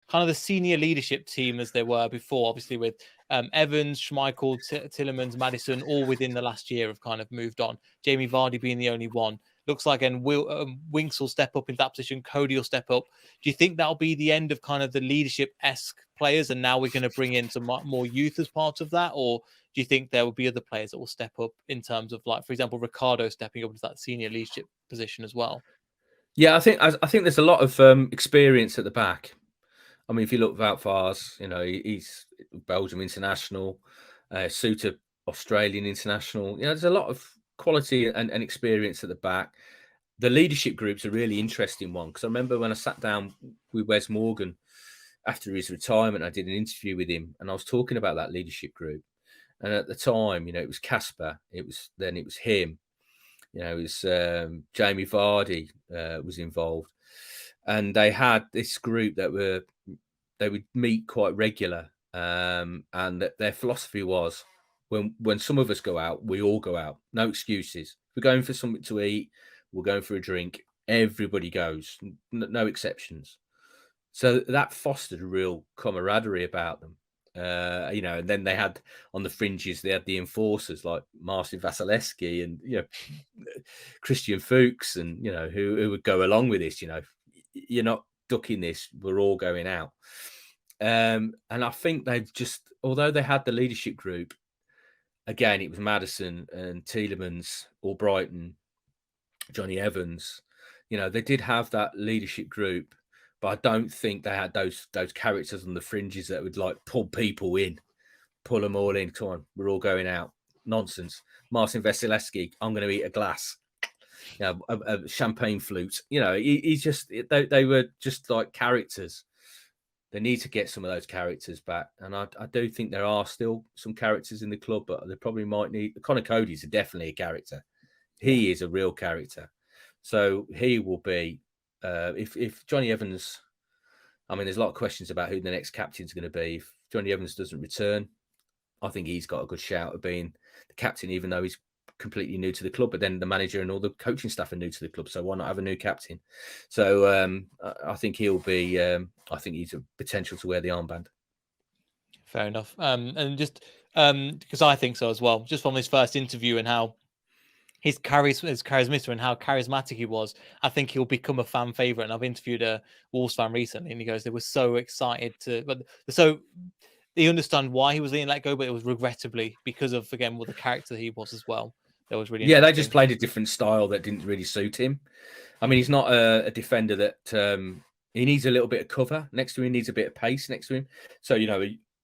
kind of the senior leadership team as they were before, obviously with Evans, Schmeichel, Tillemans, Maddison, all within the last year have kind of moved on. Jamie Vardy being the only one. Looks like, and Winks will step up in that position. Cody will step up. Do you think that'll be the end of kind of the leadership-esque players, and now we're going to bring in some more youth as part of that? Or do you think there will be other players that will step up in terms of, like, for example, Ricardo stepping up into that senior leadership position as well? Yeah, I think there's a lot of experience at the back. I mean, if you look at Wout Vaars, he's Belgium international, Suter Australian international. There's a lot of quality and experience at the back. The leadership group's a really interesting one, because I remember when I sat down with Wes Morgan after his retirement, I did an interview with him, and I was talking about that leadership group. And at the time, it was Casper, it was him, it was Jamie Vardy was involved, and they had this group that they would meet quite regular, and that their philosophy was, when some of us go out, we all go out. No excuses. We're going for something to eat, we're going for a drink. Everybody goes, no exceptions. So that fostered a real camaraderie about them. And then they had on the fringes, they had the enforcers like Marcin Vasilevsky and Christian Fuchs, and who would go along with this. You're not ducking this, we're all going out. And I think they've just, although they had the leadership group, again, it was Maddison and Tielemans, Albrighton, Johnny Evans. They did have that leadership group, but I don't think they had those characters on the fringes that would like pull people in, pull them all in. Come on, we're all going out. Nonsense. Marcin Vasilevsky, I'm going to eat a glass. A champagne flute. He's just, they were just like characters. They need to get some of those characters back. And I do think there are still some characters in the club, but they probably might need. Conor Cody's definitely a character. He is a real character. So he will be, if Johnny Evans, I mean, there's a lot of questions about who the next captain is going to be. If Johnny Evans doesn't return, I think he's got a good shout of being the captain, even though he's completely new to the club. But then the manager and all the coaching staff are new to the club, so why not have a new captain? So I think he'll be. I think he's a potential to wear the armband. Fair enough. And just because I think so as well, just from his first interview and how his charisma and how charismatic he was, I think he'll become a fan favorite. And I've interviewed a Wolves fan recently, and he goes, they were so excited but so they understand why he was being let go, but it was regrettably because of, again, the character that he was as well. That was really they just played a different style that didn't really suit him. I mean, he's not a defender that he needs a little bit of cover next to him. He needs a bit of pace next to him. So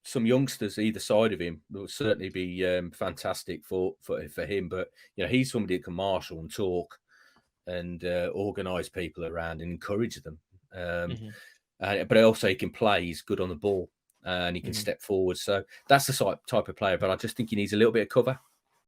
some youngsters either side of him will certainly be fantastic for him. But he's somebody that can marshal and talk and organise people around and encourage them. But also he can play. He's good on the ball and he can step forward. So that's the type of player. But I just think he needs a little bit of cover.